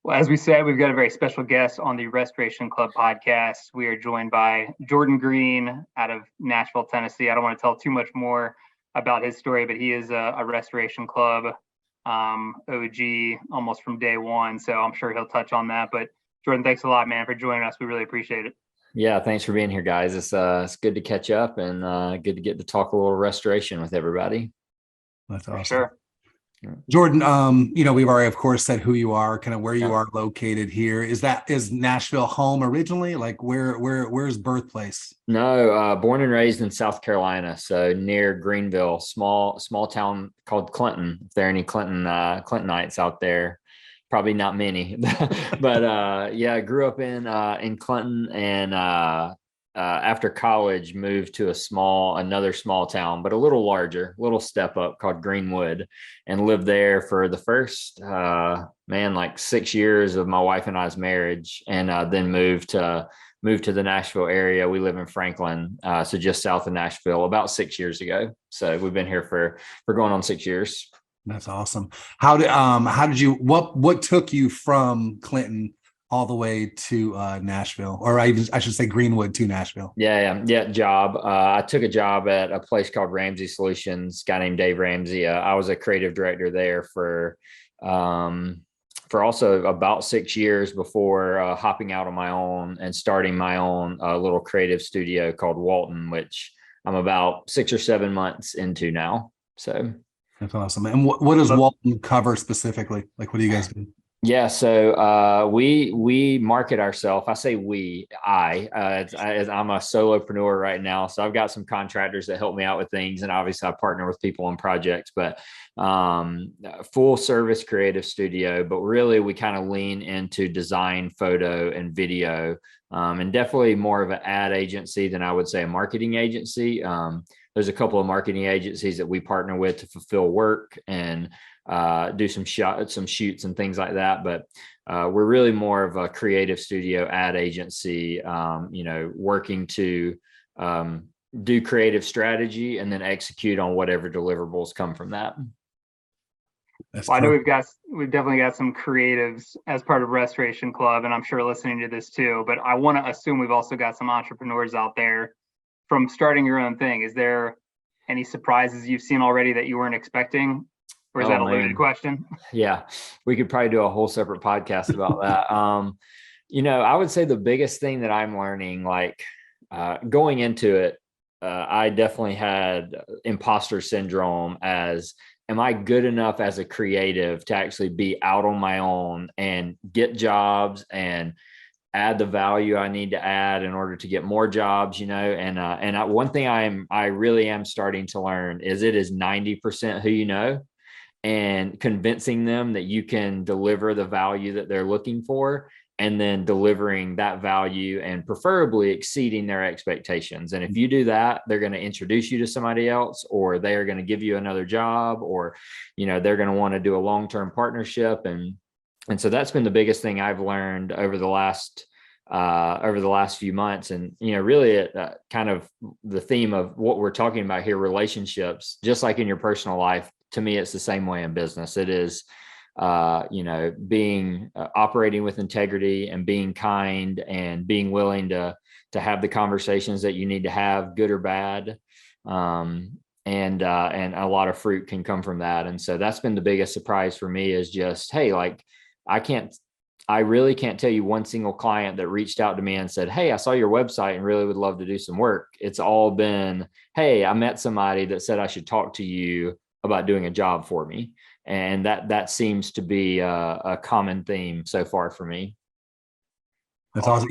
Well, as we said, we've got a very special guest on the Restoration Club podcast. We are joined by Jordan Green out of Nashville, Tennessee. I don't want to tell too much more about his story, but he is a Restoration Club OG almost from day one. So I'm sure he'll touch on that. But Jordan, thanks a lot, man, for joining us. We really appreciate it. Yeah, thanks for being here, guys. It's good to catch up and good to get to talk a little restoration with everybody. That's awesome. Sure. Jordan, we've already, of course, said who you are, kind of where you are located here. Is Nashville home originally? Like where's birthplace? No, born and raised in South Carolina, so near Greenville, small town called Clinton. If there are any Clintonites out there, probably not many, but yeah, grew up in Clinton, and after college moved to another small town, but a little larger, little step up called Greenwood, and lived there for the first, like 6 years of my wife and I's marriage. And then moved to the Nashville area. We live in Franklin, so just south of Nashville, about 6 years ago. So we've been here for going on 6 years. That's awesome. What took you from Clinton all the way to Nashville, or I should say Greenwood to Nashville? Yeah. Job. I took a job at a place called Ramsey Solutions, a guy named Dave Ramsey. I was a creative director there for also about 6 years before hopping out on my own and starting my own little creative studio called Walton, which I'm about 6 or 7 months into now. So that's awesome. And what does Walton cover specifically? Like, what do you guys do? Yeah, so we market ourselves. I say I'm a solopreneur right now, so I've got some contractors that help me out with things, and obviously I partner with people on projects. But full service creative studio, but really we kind of lean into design, photo, and video, and definitely more of an ad agency than I would say a marketing agency. There's a couple of marketing agencies that we partner with to fulfill work and do some shoots and things like that. But we're really more of a creative studio ad agency, working to do creative strategy and then execute on whatever deliverables come from that. Well, I know we've definitely got some creatives as part of Restoration Club, and I'm sure listening to this too, but I want to assume we've also got some entrepreneurs out there from starting your own thing. Is there any surprises you've seen already that you weren't expecting? Or is that a loaded question? Yeah, we could probably do a whole separate podcast about that. I would say the biggest thing that I'm learning, going into it, I definitely had imposter syndrome as, am I good enough as a creative to actually be out on my own and get jobs and add the value I need to add in order to get more jobs, and one thing I really am starting to learn is it is 90% who you know, and convincing them that you can deliver the value that they're looking for, and then delivering that value and preferably exceeding their expectations. And if you do that, they're going to introduce you to somebody else, or they are going to give you another job, or, they're going to want to do a long-term partnership. And so that's been the biggest thing I've learned over the last few months. And, really kind of the theme of what we're talking about here, relationships, just like in your personal life, to me, it's the same way in business. It is, being operating with integrity and being kind and being willing to have the conversations that you need to have, good or bad. And a lot of fruit can come from that. And so that's been the biggest surprise for me, is just, hey, I really can't tell you one single client that reached out to me and said, hey, I saw your website and really would love to do some work. It's all been, hey, I met somebody that said I should talk to you about doing a job for me. And that seems to be a common theme so far for me. That's awesome.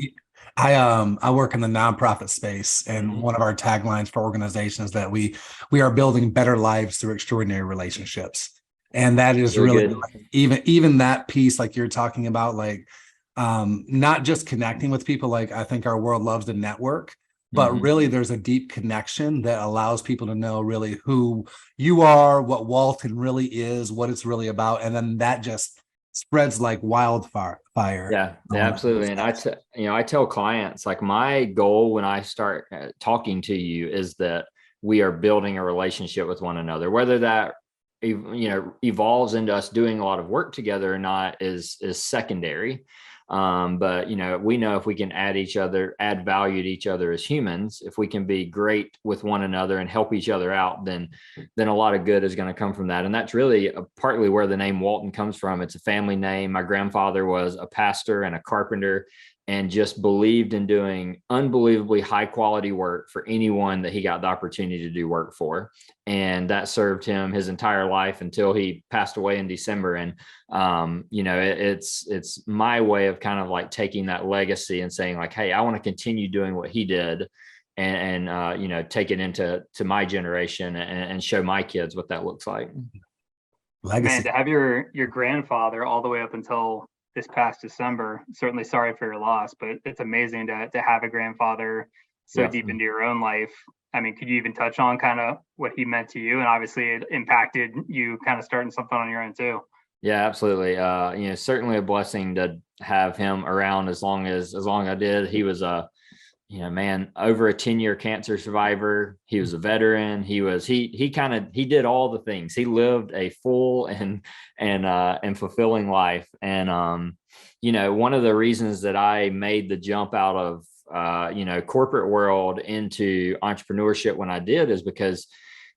I work in the nonprofit space, and one of our taglines for organizations that we are building better lives through extraordinary relationships. And that is really even that piece, like you're talking about, not just connecting with people. Like, I think our world loves to network, but really there's a deep connection that allows people to know really who you are, what Walton really is, what it's really about. And then that just spreads like wildfire. Yeah, absolutely. And I tell clients, like, my goal when I start talking to you is that we are building a relationship with one another, whether that evolves into us doing a lot of work together or not is secondary. But we know if we can add value to each other as humans, if we can be great with one another and help each other out, then a lot of good is going to come from that. And that's really partly where the name Walton comes from. It's a family name. My grandfather was a pastor and a carpenter, and just believed in doing unbelievably high quality work for anyone that he got the opportunity to do work for. And that served him his entire life until he passed away in December. And, it's my way of kind of like taking that legacy and saying like, hey, I want to continue doing what he did and take it into my generation and show my kids what that looks like. Legacy. Man, to have your grandfather all the way up until this past December, certainly sorry for your loss, but it's amazing to have a grandfather so deep into your own life. I mean, could you even touch on kind of what he meant to you? And obviously it impacted you kind of starting something on your own too. Yeah, absolutely. Certainly a blessing to have him around as long as I did. He was over a 10-year cancer survivor. He was a veteran. He did all the things. He lived a full and fulfilling life. And, one of the reasons that I made the jump out of, corporate world into entrepreneurship when I did is because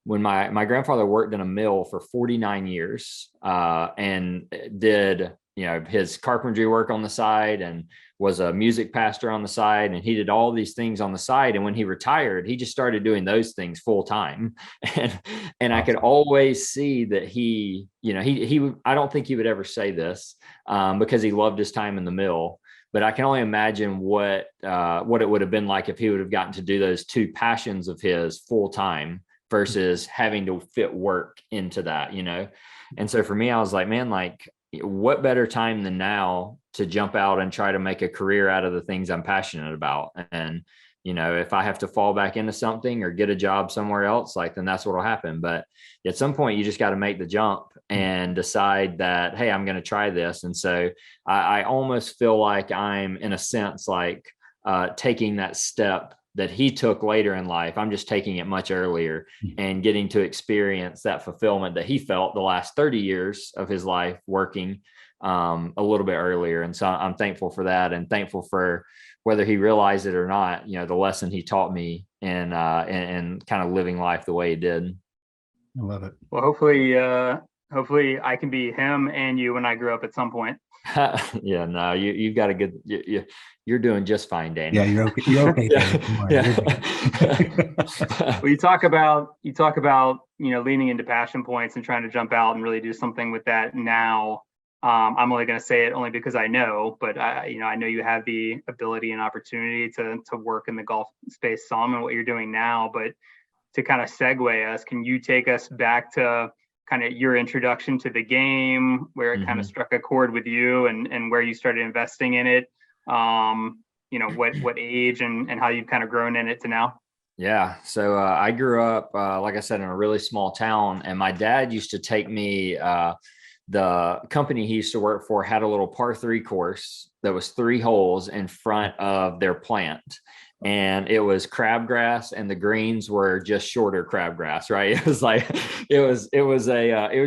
when my grandfather worked in a mill for 49 years, and did, his carpentry work on the side and was a music pastor on the side. And he did all these things on the side. And when he retired, he just started doing those things full time. And awesome. I could always see that he I don't think he would ever say this, because he loved his time in the mill. But I can only imagine what it would have been like if he would have gotten to do those two passions of his full time versus having to fit work into that, And so for me, I was like, man, like, what better time than now to jump out and try to make a career out of the things I'm passionate about. And, if I have to fall back into something or get a job somewhere else, like, then that's what will happen. But at some point you just got to make the jump and decide that, hey, I'm going to try this. And so I almost feel like I'm, in a sense, like taking that step that he took later in life. I'm just taking it much earlier and getting to experience that fulfillment that he felt the last 30 years of his life working a little bit earlier. And so I'm thankful for that, and thankful for, whether he realized it or not, the lesson he taught me and kind of living life the way he did. I love it. Well, hopefully I can be him and you when I grew up at some point. Yeah, no, you've got a good, you're doing just fine, Danny. Yeah, you're okay. You're okay. Well, you talk about leaning into passion points and trying to jump out and really do something with that now. I'm only going to say it only because I know, but I know you have the ability and opportunity to work in the golf space some and what you're doing now. But to kind of segue us, can you take us back to kind of your introduction to the game, where it kind of struck a chord with you, and where you started investing in it? What age and how you've kind of grown in it to now? Yeah. So I grew up, like I said, in a really small town, and my dad used to take me, the company he used to work for had a little par 3 course that was 3 holes in front of their plant. And it was crabgrass, and the greens were just shorter crabgrass, right? It was like, it was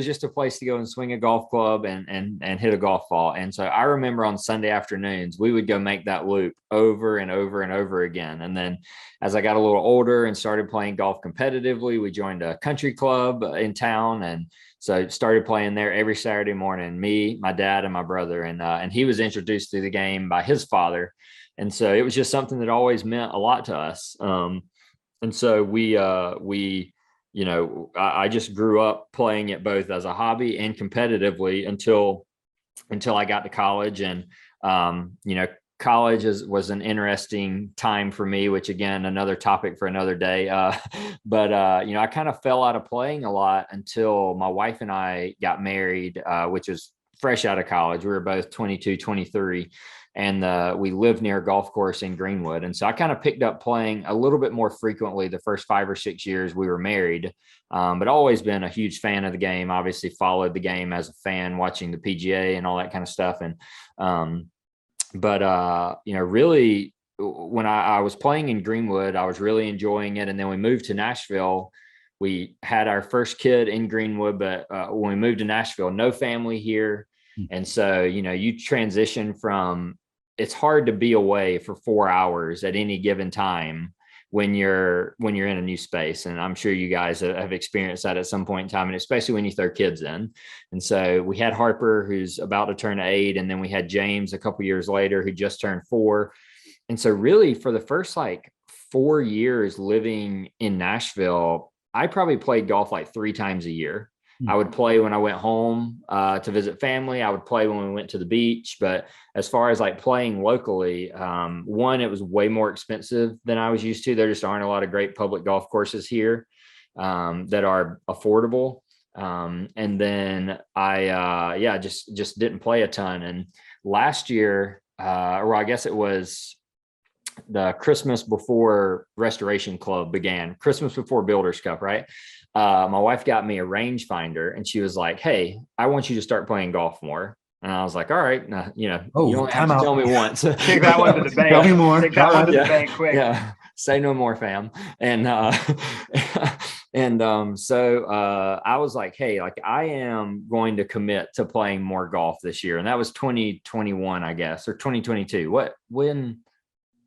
just a place to go and swing a golf club and hit a golf ball. And so I remember on Sunday afternoons, we would go make that loop over and over and over again. And then as I got a little older and started playing golf competitively, we joined a country club in town. And so started playing there every Saturday morning, me, my dad, and my brother. And he was introduced to the game by his father. And so it was just something that always meant a lot to us. And so I just grew up playing it both as a hobby and competitively until I got to college. And, college was an interesting time for me, which again, another topic for another day. But I kind of fell out of playing a lot until my wife and I got married, which was fresh out of college. We were both 22, 23. And we lived near a golf course in Greenwood. And so I kind of picked up playing a little bit more frequently the first 5 or 6 years we were married, but always been a huge fan of the game, obviously followed the game as a fan, watching the PGA and all that kind of stuff. And, really when I was playing in Greenwood, I was really enjoying it. And then we moved to Nashville. we had our first kid in Greenwood, but when we moved to Nashville, no family here. And so, you transition from, it's hard to be away for 4 hours at any given time when you're in a new space. And I'm sure you guys have experienced that at some point in time, and especially when you throw kids in. And so we had Harper, who's about to turn 8. And then we had James a couple years later, who just turned 4. And so really for the first 4 years living in Nashville, I probably played golf 3 times a year. I would play when I went home to visit family. I would play when we went to the beach. But as far as playing locally, one, it was way more expensive than I was used to. There just aren't a lot of great public golf courses here that are affordable. And then I just didn't play a ton. And last year, or I guess it was the Christmas before Restoration Club began, Christmas before Builders Cup, right? My wife got me a rangefinder, and she was like, "Hey, I want you to start playing golf more." And I was like, "All right, you only have to tell me once." Take that one to the bank. Tell me more. Take that one to the bank quick. Yeah. Say no more, fam. And so I was like, "Hey, I am going to commit to playing more golf this year." And that was 2021, I guess, or 2022.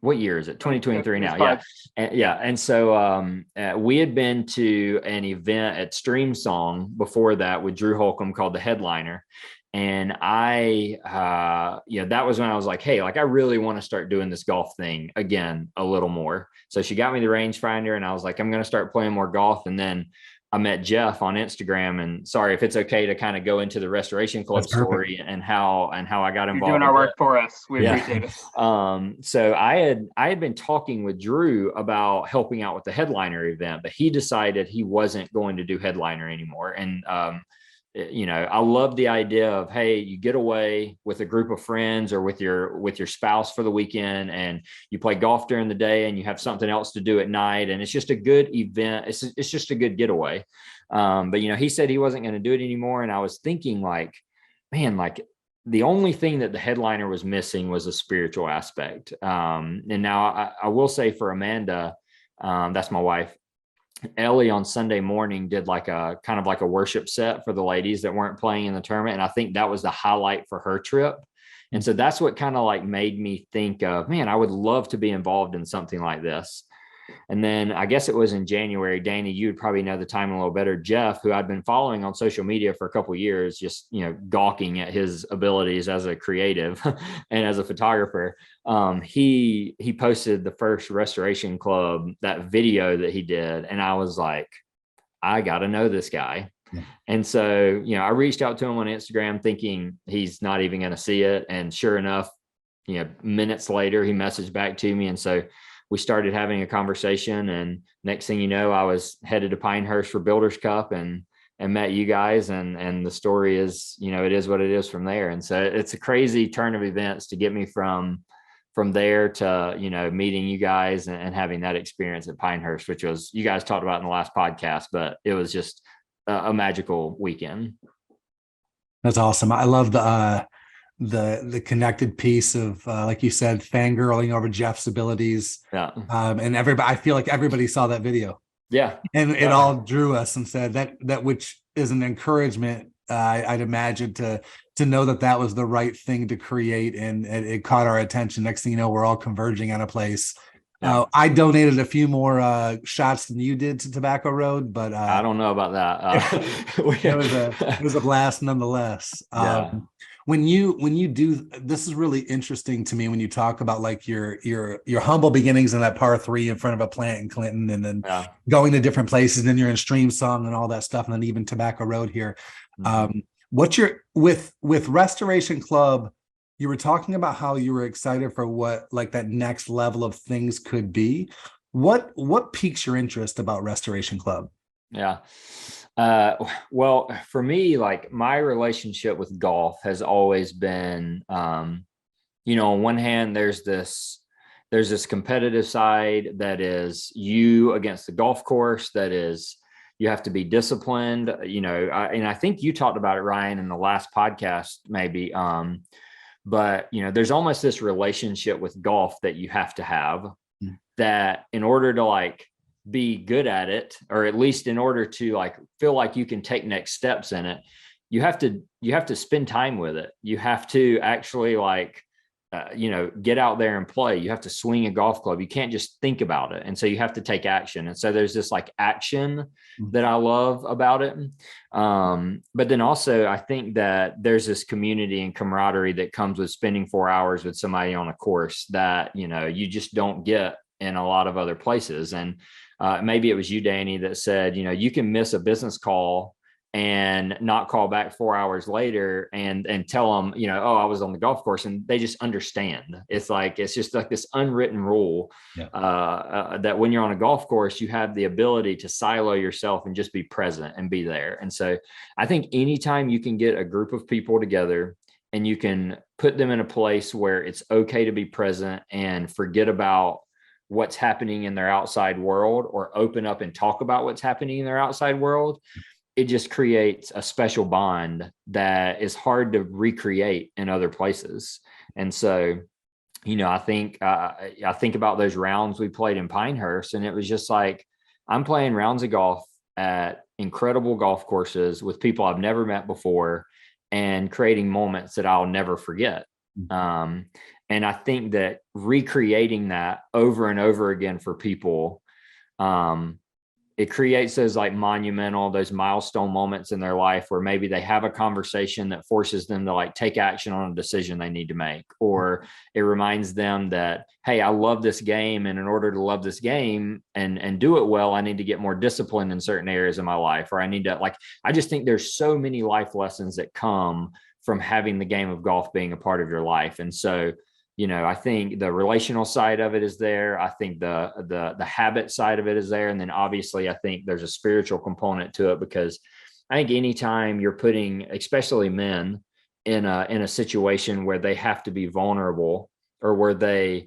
What year is it? 2023 now. Yeah. And so we had been to an event at Stream Song before that with Drew Holcomb called The Headliner. And that was when I was like, "Hey, I really want to start doing this golf thing again a little more." So she got me the rangefinder, and I was like, "I'm going to start playing more golf." And then I met Jeff on Instagram, and sorry if it's okay to kind of go into the Restoration Club story and how I got involved. You're doing our work for us. We appreciate it. So I had been talking with Drew about helping out with the Headliner event, but he decided he wasn't going to do Headliner anymore. And I love the idea of, hey, you get away with a group of friends or with your spouse for the weekend, and you play golf during the day, and you have something else to do at night, and it's just a good event. It's just a good getaway. But he said he wasn't going to do it anymore, and I was thinking man, the only thing that the Headliner was missing was a spiritual aspect. And now I will say for Amanda, that's my wife, Ellie on Sunday morning did a kind of a worship set for the ladies that weren't playing in the tournament. And I think that was the highlight for her trip. And so that's what kind of made me think of, man, I would love to be involved in something like this. And then I guess it was in January, Danny, you'd probably know the time a little better. Jeff, who I'd been following on social media for a couple of years, just, gawking at his abilities as a creative and as a photographer. He posted the first Restoration Club, that video that he did. And I was like, I got to know this guy. Yeah. And so, I reached out to him on Instagram thinking he's not even going to see it. And sure enough, minutes later, he messaged back to me. And so we started having a conversation, and next thing you know, I was headed to Pinehurst for Builders Cup and met you guys. And the story is, it is what it is from there. And so it's a crazy turn of events to get me from there to, meeting you guys and having that experience at Pinehurst, which was, you guys talked about in the last podcast, but it was just a magical weekend. That's awesome. I love the connected piece of like you said, fangirling over Jeff's abilities. Yeah. And I feel like everybody saw that video. Yeah. And it all drew us and said that which is an encouragement, I'd imagine, to know that was the right thing to create, and it caught our attention. Next thing you know, we're all converging on a place. Yeah. I donated a few more shots than you did to Tobacco Road, but I don't know about that. It was a blast nonetheless. Yeah. When you do, this is really interesting to me when you talk about your humble beginnings in that par 3 in front of a plant in Clinton, and then going to different places, and then you're in Stream Song and all that stuff, and then even Tobacco Road here. Mm-hmm. What's your with Restoration Club? You were talking about how you were excited for what that next level of things could be. What piques your interest about Restoration Club? Yeah. Well, for me, my relationship with golf has always been, on one hand, there's this competitive side that is you against the golf course, that is, you have to be disciplined, and I think you talked about it, Ryan, in the last podcast, maybe. But, there's almost this relationship with golf that you have to have, that in order to be good at it, or at least in order to like feel like you can take next steps in it, you have to spend time with it. You have to actually like, get out there and play. You have to swing a golf club. You can't just think about it. And so you have to take action. And so there's this like action that I love about it. But then also I think that there's this community and camaraderie that comes with spending 4 hours with somebody on a course that, you just don't get in a lot of other places. And maybe it was you, Danny, that said, you can miss a business call and not call back 4 hours later and tell them, oh, I was on the golf course, and they just understand. It's just like this unwritten rule that when you're on a golf course, you have the ability to silo yourself and just be present and be there. And so I think anytime you can get a group of people together and you can put them in a place where it's okay to be present and forget about what's happening in their outside world, or open up and talk about what's happening in their outside world, it just creates a special bond that is hard to recreate in other places. And so, I think about those rounds we played in Pinehurst, and it was just like, I'm playing rounds of golf at incredible golf courses with people I've never met before and creating moments that I'll never forget. And I think that recreating that over and over again for people, it creates those like monumental, those milestone moments in their life where maybe they have a conversation that forces them to like take action on a decision they need to make, or it reminds them that, hey, I love this game, and in order to love this game and do it well, I need to get more disciplined in certain areas of my life, or I need to I just think there's so many life lessons that come from having the game of golf being a part of your life. And so, I think the relational side of it is there. I think the habit side of it is there. And then obviously I think there's a spiritual component to it, because I think anytime you're putting, especially men, in a situation where they have to be vulnerable, or where they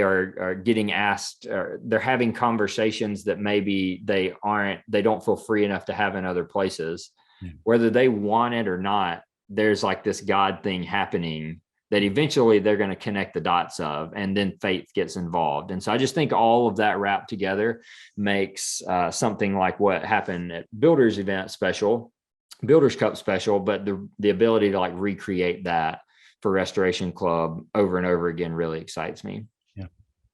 are getting asked, or they're having conversations that maybe they don't feel free enough to have in other places, whether they want it or not, there's like this God thing happening that eventually they're going to connect the dots of, and then faith gets involved. And so I just think all of that wrapped together makes something like what happened at Builders Cup special, but the ability to like recreate that for Restoration Club over and over again really excites me. Yeah.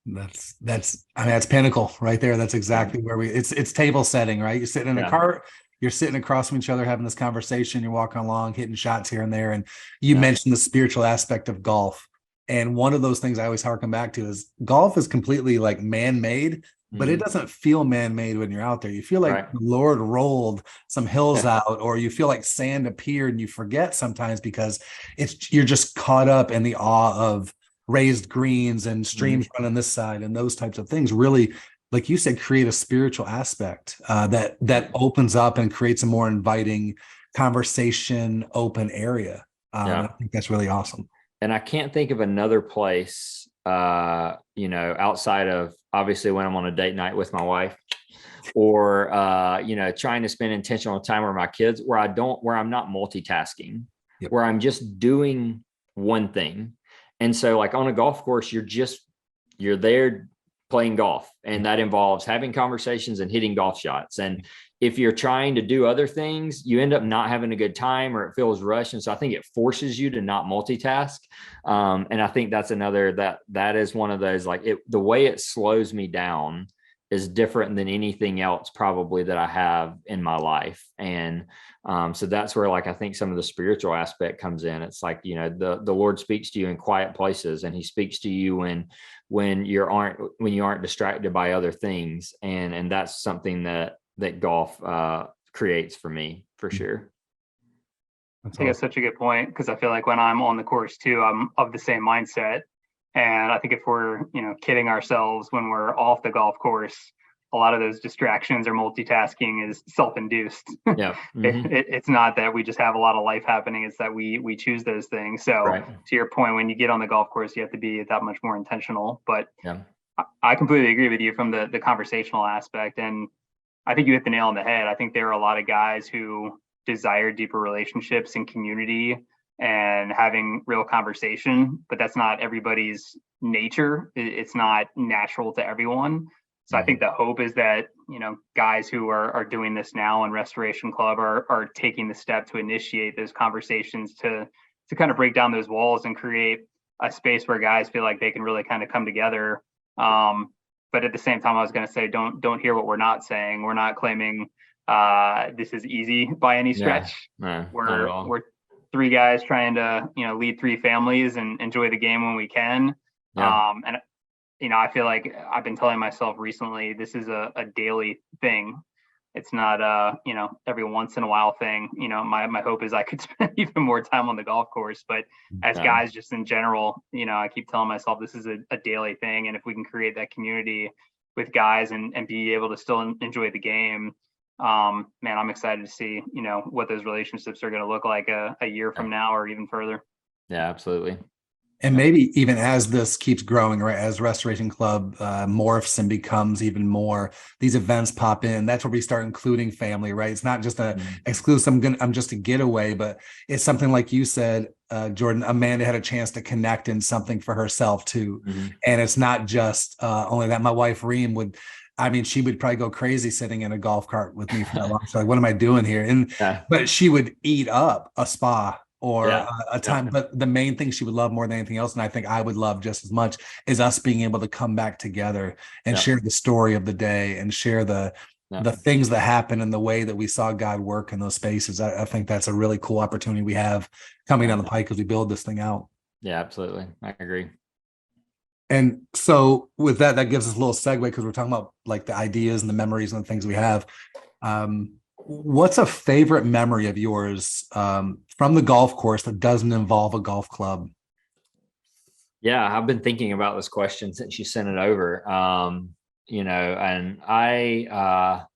That's pinnacle right there. That's exactly where it's table setting, right? You're sitting in a car, you're sitting across from each other, having this conversation, you're walking along, hitting shots here and there. And you mentioned the spiritual aspect of golf. And one of those things I always harken back to is golf is completely like man-made, but it doesn't feel man-made when you're out there. You feel like the Lord rolled some hills out, or you feel like sand appeared, and you forget sometimes because you're just caught up in the awe of raised greens and streams running this side, and those types of things really, like you said, create a spiritual aspect that opens up and creates a more inviting conversation, open area. I think that's really awesome. And I can't think of another place, outside of obviously when I'm on a date night with my wife, or, trying to spend intentional time with my kids, where I'm not multitasking, where I'm just doing one thing. And so like on a golf course, you're there playing golf, and that involves having conversations and hitting golf shots. And if you're trying to do other things, you end up not having a good time, or it feels rushed. And so I think it forces you to not multitask. And I think that's another, that is one of those, the way it slows me down is different than anything else probably that I have in my life. And so that's where I think some of the spiritual aspect comes in. It's like, the Lord speaks to you in quiet places, and he speaks to you when you aren't distracted by other things. And that's something that golf creates for me, for sure. I think that's such a good point, because I feel like when I'm on the course too, I'm of the same mindset. And I think if we're, kidding ourselves when we're off the golf course, a lot of those distractions or multitasking is self-induced. Yeah. It's not that we just have a lot of life happening. It's that we choose those things. So to your point, when you get on the golf course, you have to be that much more intentional. But I completely agree with you from the conversational aspect. And I think you hit the nail on the head. I think there are a lot of guys who desire deeper relationships and community and having real conversation, but that's not everybody's nature. It's not natural to everyone. So I think the hope is that, guys who are doing this now in Restoration Club are taking the step to initiate those conversations to kind of break down those walls and create a space where guys feel like they can really kind of come together. But at the same time, I was going to say, don't hear what we're not saying. We're not claiming this is easy by any stretch. No, we're three guys trying to, lead three families and enjoy the game when we can. Yeah. And I feel like I've been telling myself recently, this is a daily thing. It's not every once in a while thing. My hope is I could spend even more time on the golf course, but as guys, just in general, I keep telling myself this is a daily thing. And if we can create that community with guys and be able to still enjoy the game, man, I'm excited to see, what those relationships are going to look like a year from now or even further. Yeah, absolutely. And maybe even as this keeps growing, right, as Restoration Club morphs and becomes even more, these events pop in. That's where we start including family, right? It's not just a exclusive, I'm just a getaway, but it's something like you said, Jordan, Amanda had a chance to connect in something for herself too. And it's not just only that. My wife, Reem, she would probably go crazy sitting in a golf cart with me for that long. So like, what am I doing here? But she would eat up a spa or a time. But the main thing she would love more than anything else, and I think I would love just as much, is us being able to come back together and share the story of the day and share the things that happen and the way that we saw God work in those spaces. I think that's a really cool opportunity we have coming down the pike as we build this thing out. Yeah, absolutely. I agree. And so with that gives us a little segue, because we're talking about like the ideas and the memories and the things we have. What's a favorite memory of yours from the golf course that doesn't involve a golf club? Yeah, I've been thinking about this question since you sent it over. And I,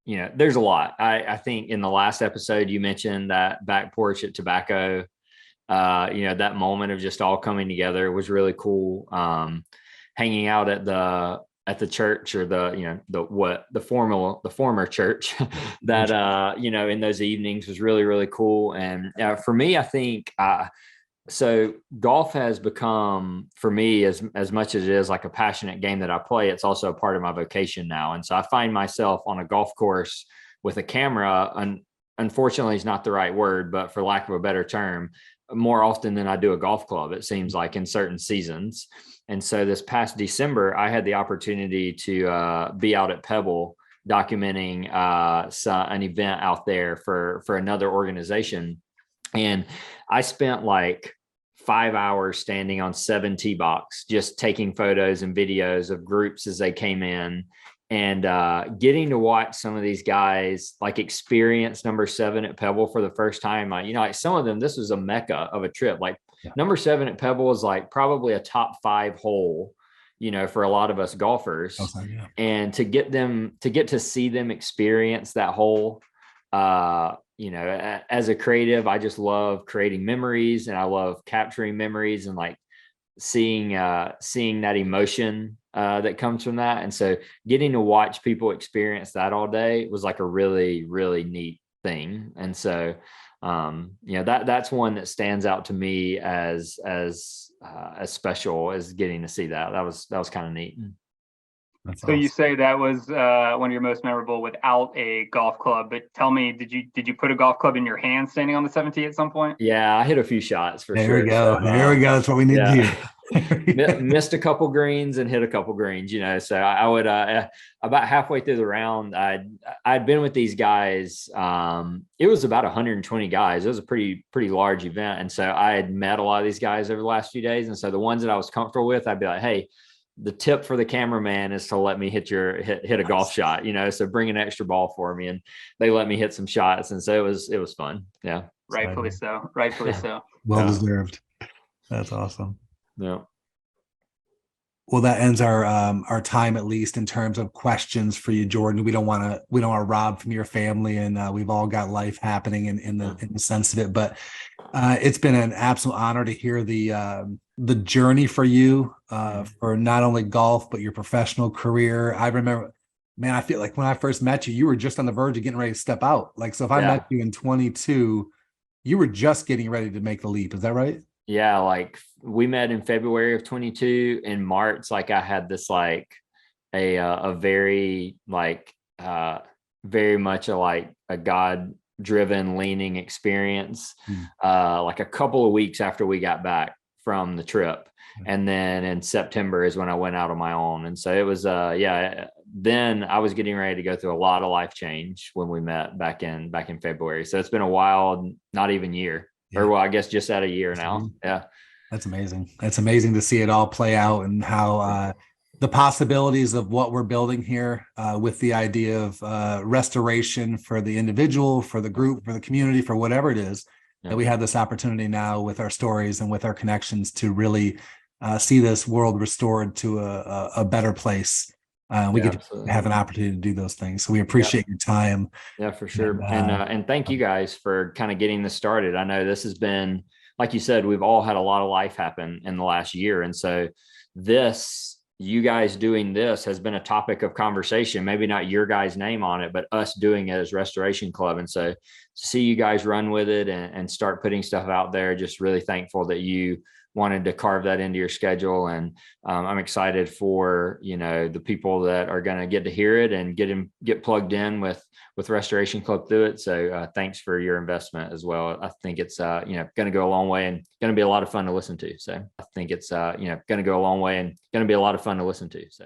there's a lot. I think in the last episode, you mentioned that back porch at Tobacco. That moment of just all coming together was really cool. Hanging out at the church, or the former church that, in those evenings was really, really cool. And for me, I think, so golf has become, for me, as much as it is like a passionate game that I play, it's also a part of my vocation now. And so I find myself on a golf course with a camera, and unfortunately is not the right word, but for lack of a better term, more often than I do a golf club, it seems like, in certain seasons. And so this past December, I had the opportunity to be out at Pebble documenting an event out there for another organization. And I spent like 5 hours standing on 7 tee box, just taking photos and videos of groups as they came in, and getting to watch some of these guys like experience number 7 at Pebble for the first time. Like some of them, this was a mecca of a trip. Like number 7 at Pebble is like probably a top 5 hole, for a lot of us golfers. And to get to see them experience that hole, as a creative, I just love creating memories, and I love capturing memories and like seeing that emotion that comes from that. And so getting to watch people experience that all day was like a really, really neat thing. And so, that's one that stands out to me as special as getting to see that. That was kind of neat. That's so awesome. You say that was one of your most memorable without a golf club, but tell me, did you put a golf club in your hand standing on the 17th at some point? Yeah, I hit a few shots for sure. There we go. There we go. That's what we need to hear. Missed a couple greens and hit a couple greens, so I would about halfway through the round, I'd been with these guys. It was about 120 guys. It was a pretty large event. And so I had met a lot of these guys over the last few days. And so the ones that I was comfortable with, I'd be like, hey, the tip for the cameraman is to let me hit a golf shot, so bring an extra ball for me. And they let me hit some shots. And so it was fun. Yeah. Rightfully so. Well deserved. That's awesome. Yeah. Well, that ends our time, at least in terms of questions for you, Jordan. We don't want to rob from your family, and we've all got life happening in the sense of it. But it's been an absolute honor to hear the journey for you for not only golf but your professional career. I remember, man, I feel like when I first met you, you were just on the verge of getting ready to step out. Like, so if I met you in 22, you were just getting ready to make the leap. Is that right? Yeah, like we met in February of 22. In March, like I had this like a very very much a God driven leaning experience, like a couple of weeks after we got back from the trip. And then in September is when I went out on my own. And so it was, then I was getting ready to go through a lot of life change when we met back in February. So it's been a wild, not even year, or well, I guess just at a year now. Yeah. That's amazing. That's amazing to see it all play out, and how the possibilities of what we're building here, with the idea of restoration for the individual, for the group, for the community, for whatever it is, that we have this opportunity now with our stories and with our connections to really see this world restored to a better place. We get to have an opportunity to do those things. So we appreciate your time. Yeah, for sure. And thank you guys for kind of getting this started. I know this has been, like you said, we've all had a lot of life happen in the last year. And so you guys doing this has been a topic of conversation, maybe not your guys' name on it, but us doing it as Restoration Club. And so to see you guys run with it and start putting stuff out there, just really thankful that you wanted to carve that into your schedule. And I'm excited for, the people that are going to get to hear it and get plugged in with Restoration Club through it. So thanks for your investment as well. I think it's, going to go a long way and going to be a lot of fun to listen to. So I think it's, going to go a long way and going to be a lot of fun to listen to. So.